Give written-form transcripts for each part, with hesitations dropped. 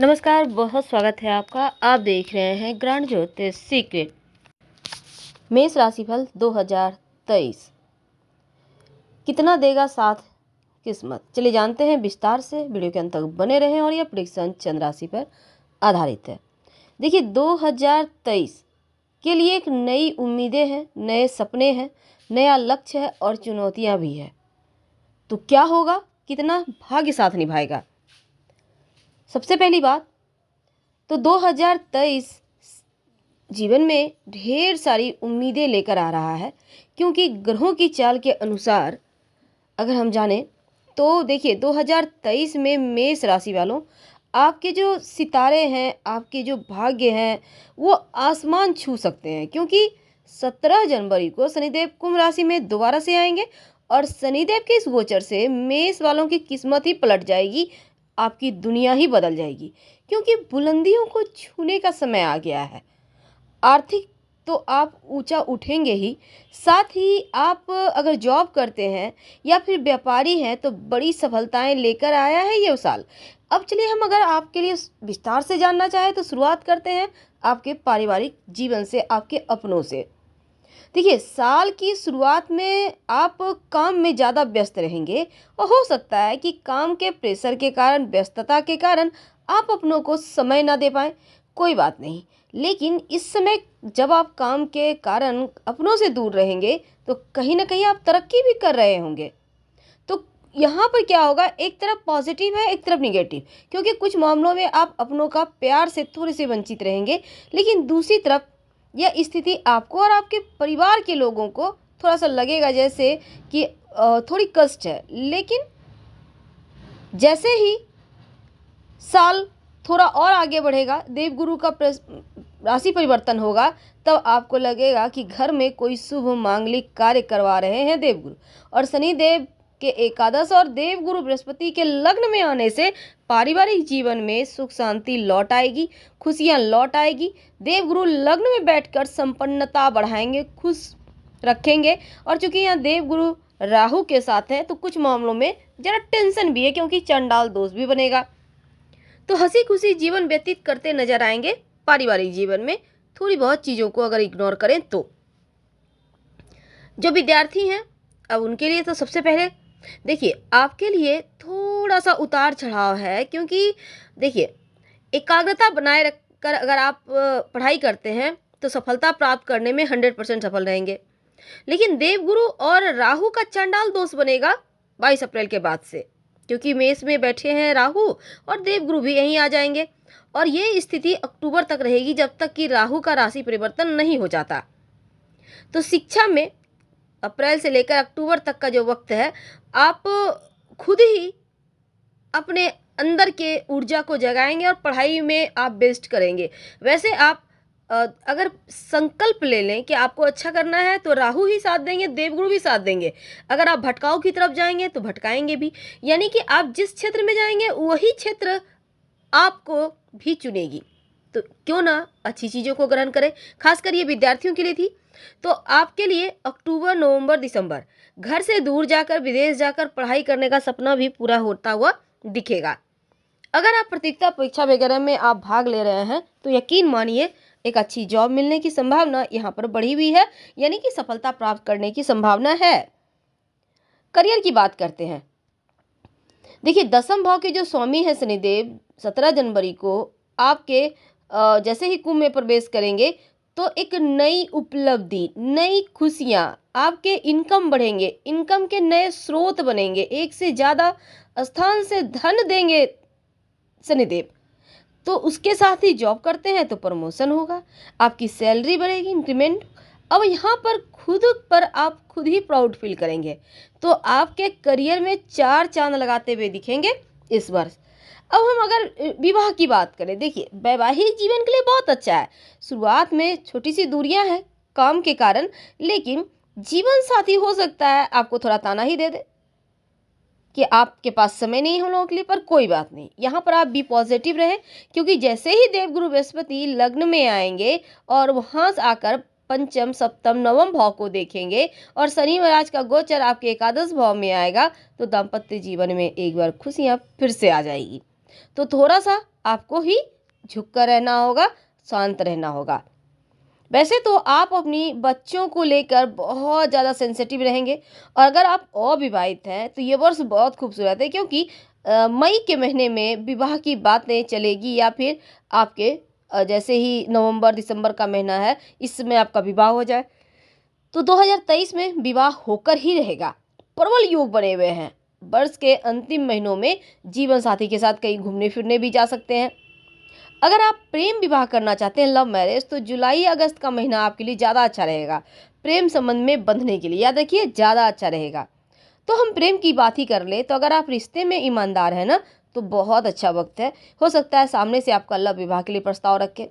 नमस्कार, बहुत स्वागत है आपका। आप देख रहे हैं ग्रांड ज्योतिष सीक्रेट। मेष राशिफल 2023 कितना देगा साथ किस्मत, चलिए जानते हैं विस्तार से। वीडियो के अंत तक बने रहें और यह प्रेडिक्शन चंद्र राशि पर आधारित है। देखिए, 2023 के लिए एक नई उम्मीदें हैं, नए सपने हैं, नया लक्ष्य है और चुनौतियां भी है। तो क्या होगा, कितना भाग्य साथ निभाएगा? सबसे पहली बात तो 2023 जीवन में ढेर सारी उम्मीदें लेकर आ रहा है, क्योंकि ग्रहों की चाल के अनुसार अगर हम जानें तो देखिए 2023 में मेष राशि वालों, आपके जो सितारे हैं, आपके जो भाग्य हैं, वो आसमान छू सकते हैं। क्योंकि 17 जनवरी को शनिदेव कुंभ राशि में दोबारा से आएंगे और शनिदेव के इस गोचर से मेष वालों की किस्मत ही पलट जाएगी, आपकी दुनिया ही बदल जाएगी। क्योंकि बुलंदियों को छूने का समय आ गया है। आर्थिक तो आप ऊंचा उठेंगे ही, साथ ही आप अगर जॉब करते हैं या फिर व्यापारी हैं तो बड़ी सफलताएं लेकर आया है ये साल। अब चलिए हम अगर आपके लिए विस्तार से जानना चाहें तो शुरुआत करते हैं आपके पारिवारिक जीवन से, आपके अपनों से। देखिए, साल की शुरुआत में आप काम में ज़्यादा व्यस्त रहेंगे और हो सकता है कि काम के प्रेशर के कारण, व्यस्तता के कारण आप अपनों को समय ना दे पाएँ। कोई बात नहीं, लेकिन इस समय जब आप काम के कारण अपनों से दूर रहेंगे तो कहीं ना कहीं आप तरक्की भी कर रहे होंगे। तो यहाँ पर क्या होगा, एक तरफ पॉजिटिव है, एक तरफ निगेटिव। क्योंकि कुछ मामलों में आप अपनों का प्यार से थोड़े से वंचित रहेंगे, लेकिन दूसरी तरफ यह स्थिति आपको और आपके परिवार के लोगों को थोड़ा सा लगेगा जैसे कि थोड़ी कष्ट है। लेकिन जैसे ही साल थोड़ा और आगे बढ़ेगा, देवगुरु का राशि परिवर्तन होगा, तब आपको लगेगा कि घर में कोई शुभ मांगलिक कार्य करवा रहे हैं देवगुरु। और शनिदेव के एकादश और देवगुरु बृहस्पति के लग्न में आने से पारिवारिक जीवन में सुख शांति लौट आएगी, खुशियां लौट आएगी। देवगुरु लग्न में बैठकर संपन्नता बढ़ाएंगे, खुश रखेंगे। और चूंकि यहाँ देवगुरु राहु के साथ हैं तो कुछ मामलों में जरा टेंशन भी है, क्योंकि चंडाल दोष भी बनेगा। तो हंसी खुशी जीवन व्यतीत करते नजर आएंगे पारिवारिक जीवन में, थोड़ी बहुत चीज़ों को अगर इग्नोर करें तो। जो विद्यार्थी हैं, अब उनके लिए तो सबसे पहले देखिए आपके लिए थोड़ा सा उतार चढ़ाव है। क्योंकि देखिए, एकाग्रता बनाए रखकर अगर आप पढ़ाई करते हैं तो सफलता प्राप्त करने में 100% सफल रहेंगे। लेकिन देवगुरु और राहु का चंडाल दोष बनेगा 22 अप्रैल के बाद से, क्योंकि मेष में बैठे हैं राहु और देवगुरु भी यहीं आ जाएंगे। और ये स्थिति अक्टूबर तक रहेगी, जब तक कि राहु का राशि परिवर्तन नहीं हो जाता। तो शिक्षा में अप्रैल से लेकर अक्टूबर तक का जो वक्त है, आप खुद ही अपने अंदर के ऊर्जा को जगाएंगे और पढ़ाई में आप बेस्ट करेंगे। वैसे आप अगर संकल्प ले लें कि आपको अच्छा करना है तो राहु ही साथ देंगे, देवगुरु भी साथ देंगे। अगर आप भटकाव की तरफ जाएंगे तो भटकाएंगे भी। यानी कि आप जिस क्षेत्र में जाएंगे वही क्षेत्र आपको भी चुनेगी। तो क्यों ना अच्छी चीज़ों को ग्रहण करें। खासकर ये विद्यार्थियों के लिए थी। तो आपके लिए अक्टूबर, नवंबर, दिसंबर घर से दूर जाकर, विदेश जाकर पढ़ाई करने का सपना भी पूरा होता हुआ दिखेगा। अगर आप प्रतियोगिता परीक्षा वगैरह में आप भाग ले रहे हैं तो यकीन मानिए एक अच्छी जॉब मिलने की संभावना यहाँ पर बढ़ी हुई है, यानी कि सफलता प्राप्त करने की संभावना है। करियर की बात करते हैं। देखिए, दसम भाव के जो स्वामी है शनिदेव 17 जनवरी को आपके जैसे ही कुंभ में प्रवेश करेंगे तो एक नई उपलब्धि, नई खुशियाँ, आपके इनकम बढ़ेंगे, इनकम के नए स्रोत बनेंगे, एक से ज़्यादा स्थान से धन देंगे शनिदेव। तो उसके साथ ही जॉब करते हैं तो प्रमोशन होगा, आपकी सैलरी बढ़ेगी, इंक्रीमेंट। अब यहाँ पर खुद पर आप खुद ही प्राउड फील करेंगे। तो आपके करियर में 4 चांद लगाते हुए दिखेंगे इस वर्ष। अब हम अगर विवाह की बात करें, देखिए वैवाहिक जीवन के लिए बहुत अच्छा है। शुरुआत में छोटी सी दूरियां हैं काम के कारण, लेकिन जीवन साथी हो सकता है आपको थोड़ा ताना ही दे दे कि आपके पास समय नहीं हम लोगों के लिए, पर कोई बात नहीं। यहाँ पर आप भी पॉजिटिव रहें, क्योंकि जैसे ही देवगुरु बृहस्पति लग्न में आएंगे और वहाँ से आकर पंचम, सप्तम, नवम भाव को देखेंगे और शनि महाराज का गोचर आपके एकादश भाव में आएगा, तो दाम्पत्य जीवन में एक बार खुशियाँ फिर से आ जाएगी। तो थोड़ा सा आपको ही झुक कर रहना होगा, शांत रहना होगा। वैसे तो आप अपनी बच्चों को लेकर बहुत ज़्यादा सेंसिटिव रहेंगे, और अगर आप अविवाहित हैं तो ये वर्ष बहुत खूबसूरत है, क्योंकि मई के महीने में विवाह की बातें चलेगी, या फिर आपके जैसे ही नवंबर दिसंबर का महीना है इसमें आपका विवाह हो जाए, तो 2023 में विवाह होकर ही रहेगा। प्रबल योग बने हुए हैं। वर्ष के अंतिम महीनों में जीवन साथी के साथ कहीं घूमने फिरने भी जा सकते हैं। अगर आप प्रेम विवाह करना चाहते हैं, लव मैरिज, तो जुलाई अगस्त का महीना आपके लिए ज़्यादा अच्छा रहेगा प्रेम संबंध में बंधने के लिए। याद रखिए, ज़्यादा अच्छा रहेगा। तो हम प्रेम की बात ही कर ले, तो अगर आप रिश्ते में ईमानदार हैं ना, तो बहुत अच्छा वक्त है। हो सकता है सामने से आपका लव विवाह के लिए प्रस्ताव रखे।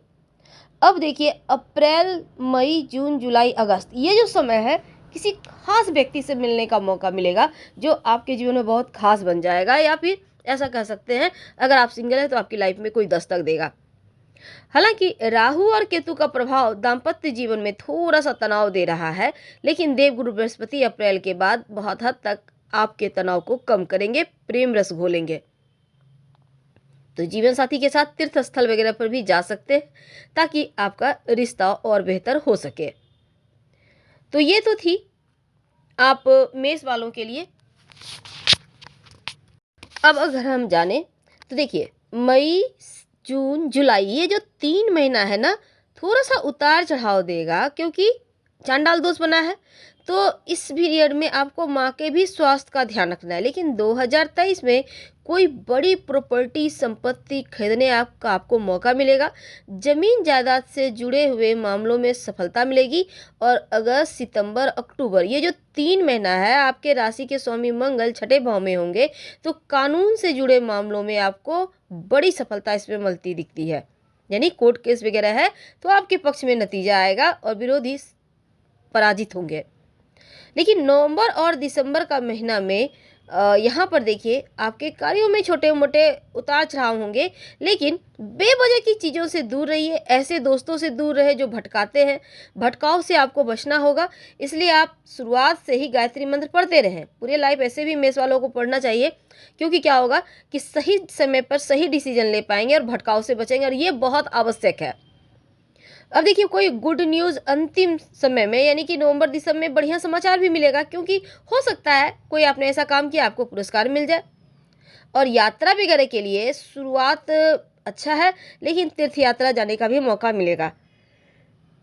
अब देखिए, अप्रैल मई जून जुलाई अगस्त, ये जो समय है, किसी खास व्यक्ति से मिलने का मौका मिलेगा जो आपके जीवन में बहुत खास बन जाएगा, या फिर ऐसा कह सकते हैं अगर आप सिंगल हैं तो आपकी लाइफ में कोई दस्तक देगा। हालांकि राहु और केतु का प्रभाव दाम्पत्य जीवन में थोड़ा सा तनाव दे रहा है, लेकिन देवगुरु बृहस्पति अप्रैल के बाद बहुत हद तक आपके तनाव को कम करेंगे, प्रेम रस घोलेंगे। तो जीवन साथी के साथ तीर्थ स्थल वगैरह पर भी जा सकते हैं, ताकि आपका रिश्ता और बेहतर हो सके। तो ये तो थी आप मेष वालों के लिए। अब अगर हम जाने तो देखिए, मई जून जुलाई, ये जो 3 महीना है ना, थोड़ा सा उतार चढ़ाव देगा, क्योंकि चांडाल दोष बना है। तो इस पीरियड में आपको माँ के भी स्वास्थ्य का ध्यान रखना है। लेकिन 2023 में कोई बड़ी प्रॉपर्टी संपत्ति खरीदने का आपको मौका मिलेगा। जमीन जायदाद से जुड़े हुए मामलों में सफलता मिलेगी। और अगस्त सितंबर अक्टूबर, ये जो 3 महीना है, आपके राशि के स्वामी मंगल छठे भाव में होंगे, तो कानून से जुड़े मामलों में आपको बड़ी सफलता इसमें मिलती दिखती है। यानी कोर्ट केस वगैरह है तो आपके पक्ष में नतीजा आएगा और विरोधी पराजित होंगे। लेकिन नवंबर और दिसंबर का महीना में यहाँ पर देखिए, आपके कार्यों में छोटे मोटे उतार चढ़ाव होंगे, लेकिन बेवजह की चीज़ों से दूर रहिए। ऐसे दोस्तों से दूर रहे जो भटकाते हैं। भटकाव से आपको बचना होगा, इसलिए आप शुरुआत से ही गायत्री मंत्र पढ़ते रहें। पूरी लाइफ ऐसे भी मेष वालों को पढ़ना चाहिए, क्योंकि क्या होगा कि सही समय पर सही डिसीजन ले पाएंगे और भटकाव से बचेंगे, और ये बहुत आवश्यक है। अब देखिए, कोई गुड न्यूज़ अंतिम समय में, यानी कि नवंबर दिसंबर में बढ़िया समाचार भी मिलेगा, क्योंकि हो सकता है कोई आपने ऐसा काम किया आपको पुरस्कार मिल जाए। और यात्रा वगैरह के लिए शुरुआत अच्छा है, लेकिन तीर्थ यात्रा जाने का भी मौका मिलेगा।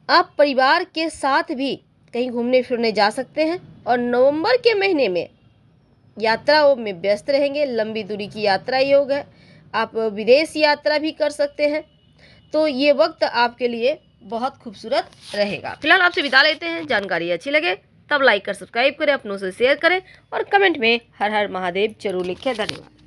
आप परिवार के साथ भी कहीं घूमने फिरने जा सकते हैं, और नवंबर के महीने में यात्राओं में व्यस्त रहेंगे। लंबी दूरी की यात्रा योग है, आप विदेश यात्रा भी कर सकते हैं। तो ये वक्त आपके लिए बहुत खूबसूरत रहेगा। फिलहाल आपसे विदा लेते हैं। जानकारी अच्छी लगे तब लाइक कर सब्सक्राइब करें, अपनों से शेयर करें, और कमेंट में हर हर महादेव जरूर लिखें। धन्यवाद।